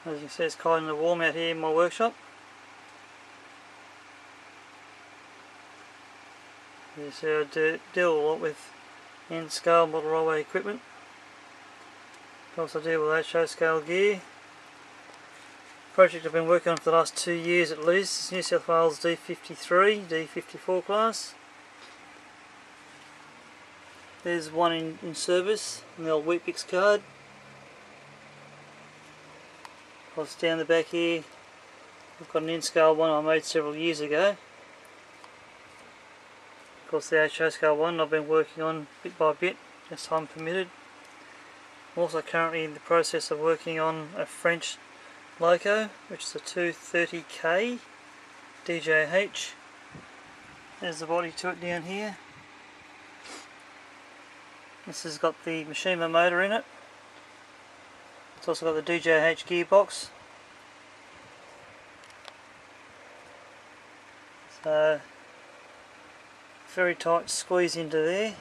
As you can see, it's kind of warm out here in my workshop. As you see, I deal a lot with N-scale model railway equipment. Also deal with HO scale gear. Project I've been working on for the last 2 years at least is New South Wales D53, D54 class. There's one in service on the old Weet-Bix card. Of course, down the back here I've got an N-scale one I made several years ago. Of course, the HO scale one I've been working on bit by bit as time permitted. I'm also currently in the process of working on a French loco, which is a 230K DJH. There's the body to it down here. This has got the Mishima motor in it. It's also got the DJH gearbox. So, very tight squeeze into there.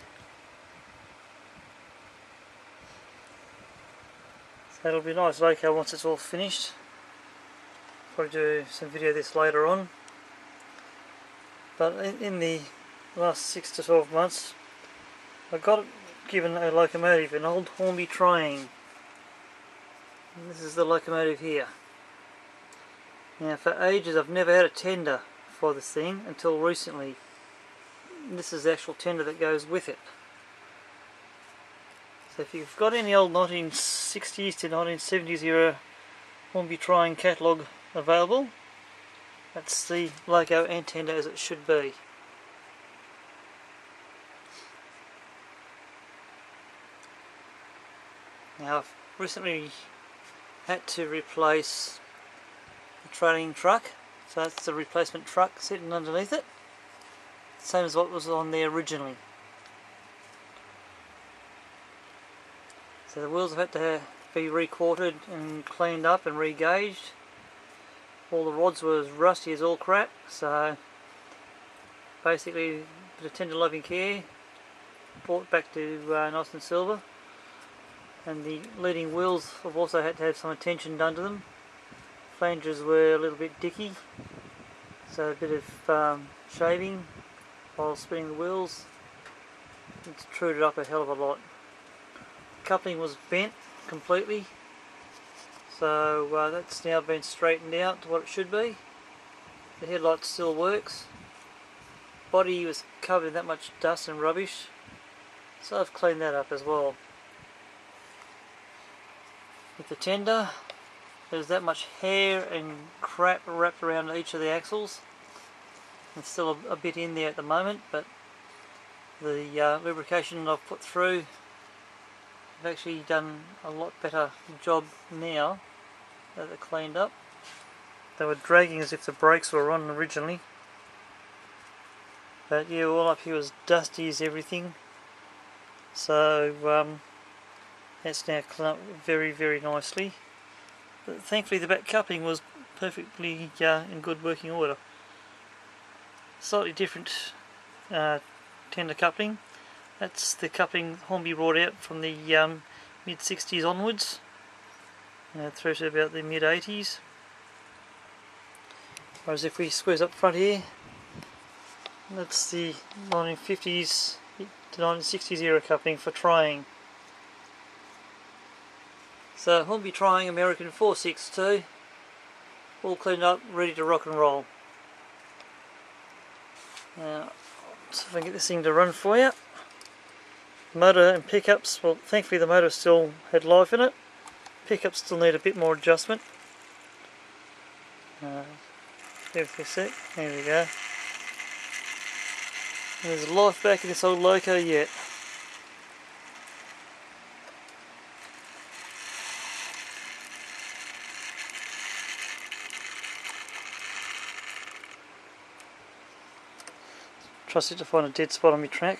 So it'll be a nice loco once it's all finished. Probably do some video of this later on. But in the last 6 to 12 months, I got given a locomotive, an old Hornby train. And this is the locomotive here. Now, for ages I've never had a tender for this thing until recently. This is the actual tender that goes with it. So if you've got any old 1960s to 1970s era Hornby train catalogue available, that's the loco and tender as it should be. Now, I've recently had to replace the trailing truck, so that's the replacement truck sitting underneath it, same as what was on there originally. So the wheels have had to be re-quartered and cleaned up and re-gauged. All the rods were as rusty as all crap, so basically a bit of tender loving care, brought back to nice and silver. And the leading wheels have also had to have some attention done to them. Flanges were a little bit dicky, so a bit of shaving while spinning the wheels. It's trued it up a hell of a lot. Coupling was bent completely, so that's now been straightened out to what it should be. The headlight still works. Body was covered in that much dust and rubbish, so I've cleaned that up as well. With the tender, there's that much hair and crap wrapped around each of the axles. There's still a bit in there at the moment, but the lubrication I've put through, I've actually done a lot better job now that they're cleaned up. They were dragging as if the brakes were on originally. But yeah, all up here was dusty as everything. So that's now cleaned up very, very nicely. But thankfully the back coupling was perfectly in good working order. Slightly different tender coupling. That's the coupling Hornby brought out from the mid-60s onwards, through to about the mid-80s. Whereas if we squeeze up front here, that's the 1950s to 1960s era coupling for trying. So Hornby trying American 462, all cleaned up, ready to rock and roll. Now, see if I can get this thing to run for you. Motor and pickups, well thankfully the motor still had life in it. Pickups still need a bit more adjustment. Give it a sec, there we go. There's life back in this old loco yet. Trust it to find a dead spot on my track.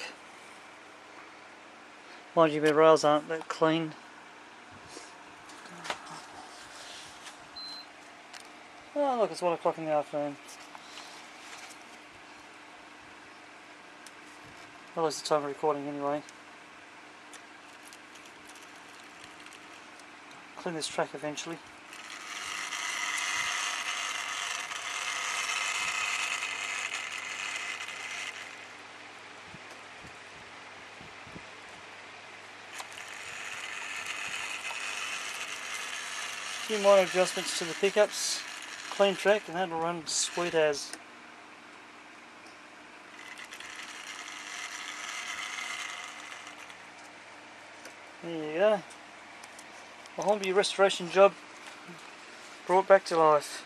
Mind you, my rails aren't that clean. Oh look, it's 1 o'clock in the afternoon. Well, it's the time of recording anyway. Clean this track eventually. few minor adjustments to the pickups, clean track, and that'll run sweet as. There you go. A Hornby restoration job brought back to life.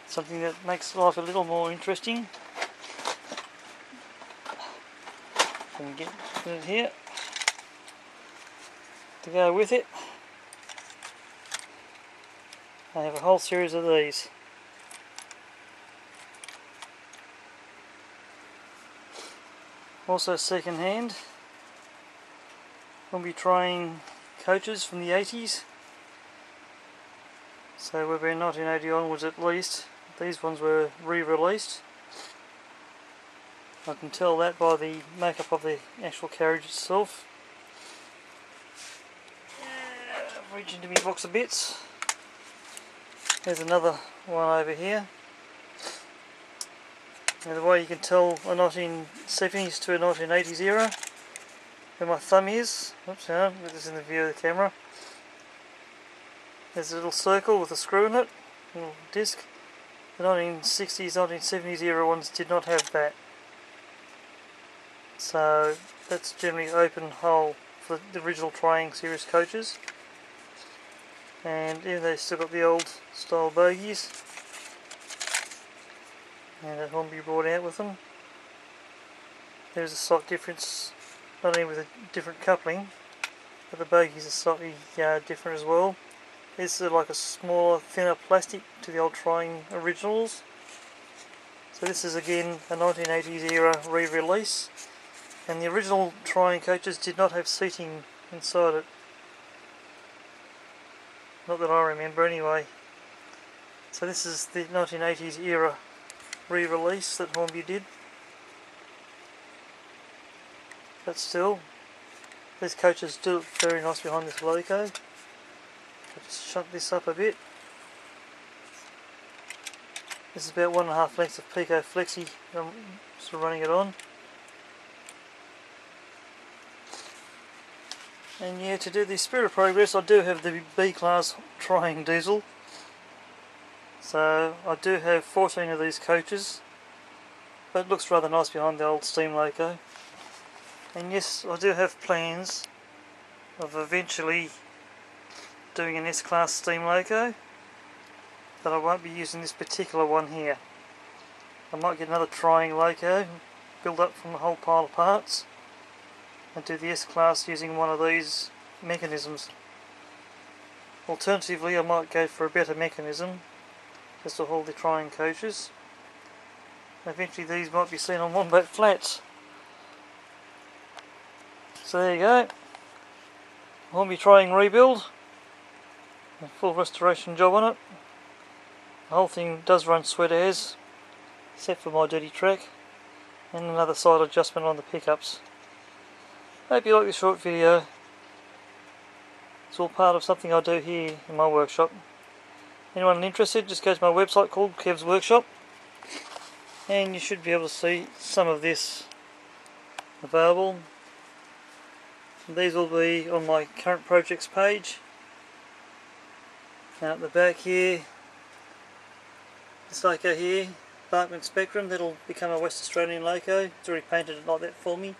Something that makes life a little more interesting. And get it here to go with it. I have a whole series of these. Also second hand. We'll be trying coaches from the 80s. So we've been 1980 onwards at least. These ones were re-released. I can tell that by the makeup of the actual carriage itself. I've reached into my box of bits. There's another one over here. Now the way you can tell a 1970s to a 1980s era, where my thumb is, oops, hang on, get this in the view of the camera. There's a little circle with a screw in it, a little disc. The 1960s, 1970s era ones did not have that. So that's generally open hole for the original Triangle series coaches. And even though they've still got the old style bogies, and that Hornby brought out with them, there's a slight difference, not only with a different coupling, but the bogies are slightly different as well. This is like a smaller, thinner plastic to the old Triangle originals. So this is again a 1980s era re-release. And the original Triangle coaches did not have seating inside it. Not that I remember anyway. So this is the 1980s era re-release that Hornby did. But still, these coaches do look very nice behind this logo. I'll just shunt this up a bit. This is about 1.5 lengths of Pico Flexi I'm sort of running it on. And yeah, to do the Spirit of Progress, I do have the B-Class Triangle diesel. So I do have 14 of these coaches, but it looks rather nice behind the old steam loco. And yes, I do have plans of eventually doing an S-Class steam loco, but I won't be using this particular one here. I might get another Triangle loco, build up from a whole pile of parts, and do the S-Class using one of these mechanisms. Alternatively, I might go for a better mechanism just to hold the Triangle coaches. Eventually these might be seen on Wombat Flats. So there you go. Hornby Triangle rebuild. A full restoration job on it. The whole thing does run sweat as, except for my dirty track, and another side adjustment on the pickups. Hope you like this short video. It's all part of something I do here in my workshop. Anyone interested, just go to my website called Kev's Workshop, and you should be able to see some of this available. And these will be on my current projects page. Now at the back here, this loco here, Barkman Spectrum, that'll become a West Australian loco. It's already painted like that for me.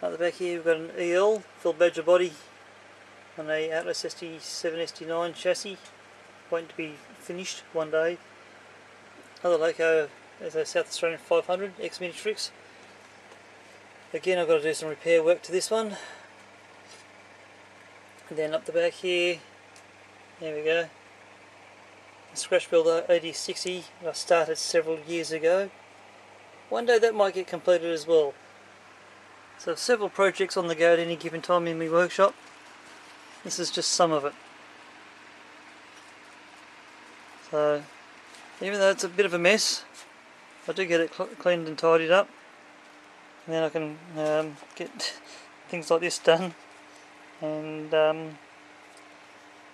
At the back here we've got an EL, Phil Badger body, on a Atlas ST7 ST9 chassis, waiting to be finished one day. Another loco is a South Australian 500 X-Minitrix. Again, I've got to do some repair work to this one. And then up the back here, there we go, a Scratch Builder 8060 I started several years ago. One day that might get completed as well. So several projects on the go at any given time in my workshop. This is just some of it. So even though it's a bit of a mess, I do get it cleaned and tidied up, and then I can get things like this done. And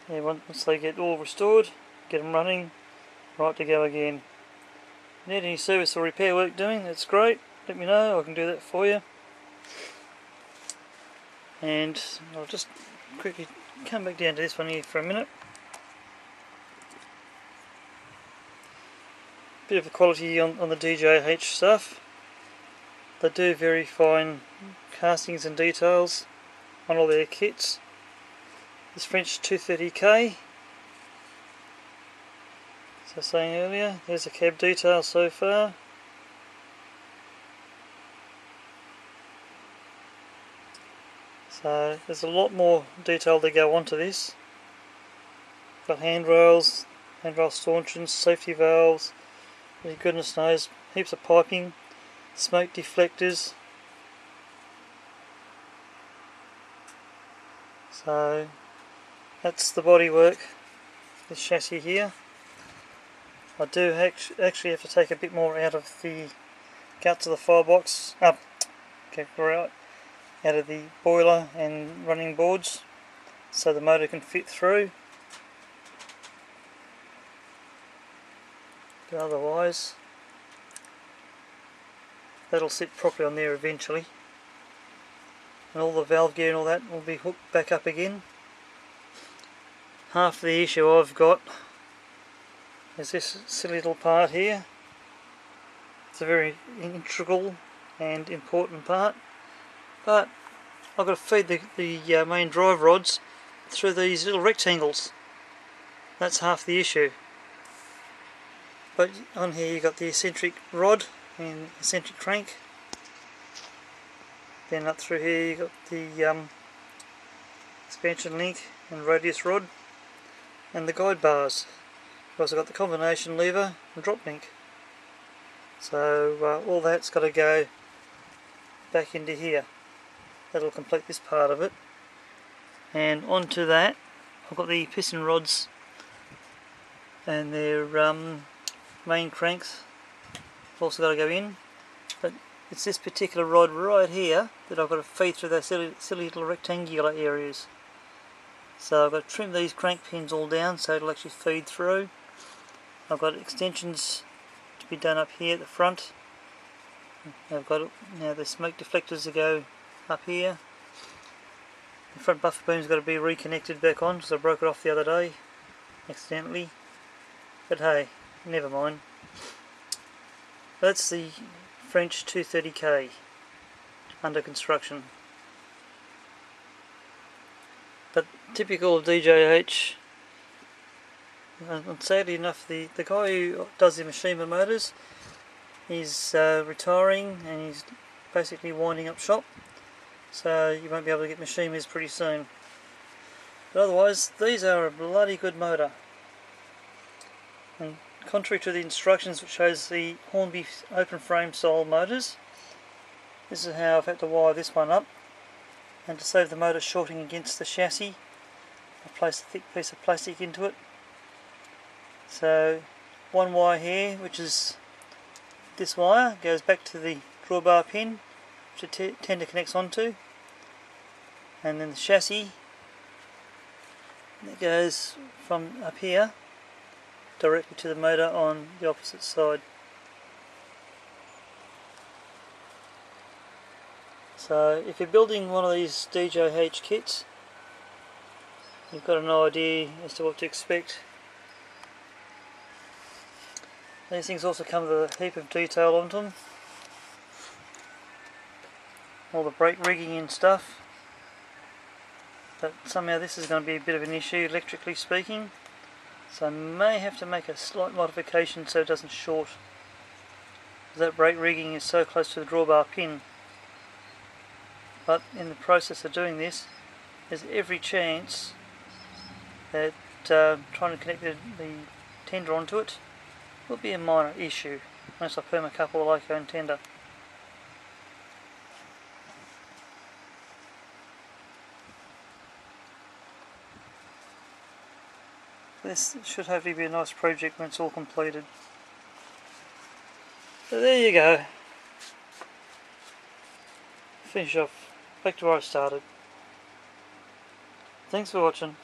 yeah, once they get all restored, get them running, right to go again. Need any service or repair work doing, that's great. let me know, I can do that for you. And I'll just quickly come back down to this one here for a minute. Bit of a quality on the DJH stuff. They do very fine castings and details on all their kits. This French 230K, as I was saying earlier, there's a cab detail so far. So there's a lot more detail to go onto this. Got handrails, handrail stanchions, safety valves, goodness knows, heaps of piping, smoke deflectors. So that's the bodywork, this chassis here. I do actually have to take a bit more out of the guts of the firebox, out of the boiler and running boards, so the motor can fit through. But otherwise, that'll sit properly on there eventually. And all the valve gear and all that will be hooked back up again. Half the issue I've got is this silly little part here. It's a very integral and important part, but I've got to feed the main drive rods through these little rectangles. That's half the issue. But on here you've got the eccentric rod and eccentric crank. Then up through here you've got the expansion link and radius rod and the guide bars. You've also got the combination lever and drop link. So all that's got to go back into here. That'll complete this part of it. And onto that I've got the piston rods and their main cranks also got to go in, but it's this particular rod right here that I've got to feed through those silly little rectangular areas. So I've got to trim these crank pins all down so it'll actually feed through. I've got extensions to be done up here at the front. I've got now the smoke deflectors to go up here. The front buffer boom's got to be reconnected back on because I broke it off the other day accidentally. But hey, never mind. That's the French 230K under construction. But typical of DJH, and sadly enough, the guy who does the Machima motors is retiring and he's basically winding up shop. So you won't be able to get Machimas pretty soon. But otherwise, these are a bloody good motor. And contrary to the instructions which shows the Hornby open frame style motors, this is how I've had to wire this one up. And to save the motor shorting against the chassis, I placed a thick piece of plastic into it. So one wire here, which is this wire, goes back to the drawbar pin which the tender connects onto, and then the chassis that goes from up here directly to the motor on the opposite side. So if you're building one of these DJH kits, you've got an idea as to what to expect. These things also come with a heap of detail on them. All the brake rigging and stuff. But somehow this is going to be a bit of an issue electrically speaking. So I may have to make a slight modification so it doesn't short. That brake rigging is so close to the drawbar pin. But in the process of doing this, there's every chance that trying to connect the tender onto it will be a minor issue, unless I permacouple the loco and tender. This should hopefully be a nice project when it's all completed. So there you go. Finish off back to where I started. Thanks for watching.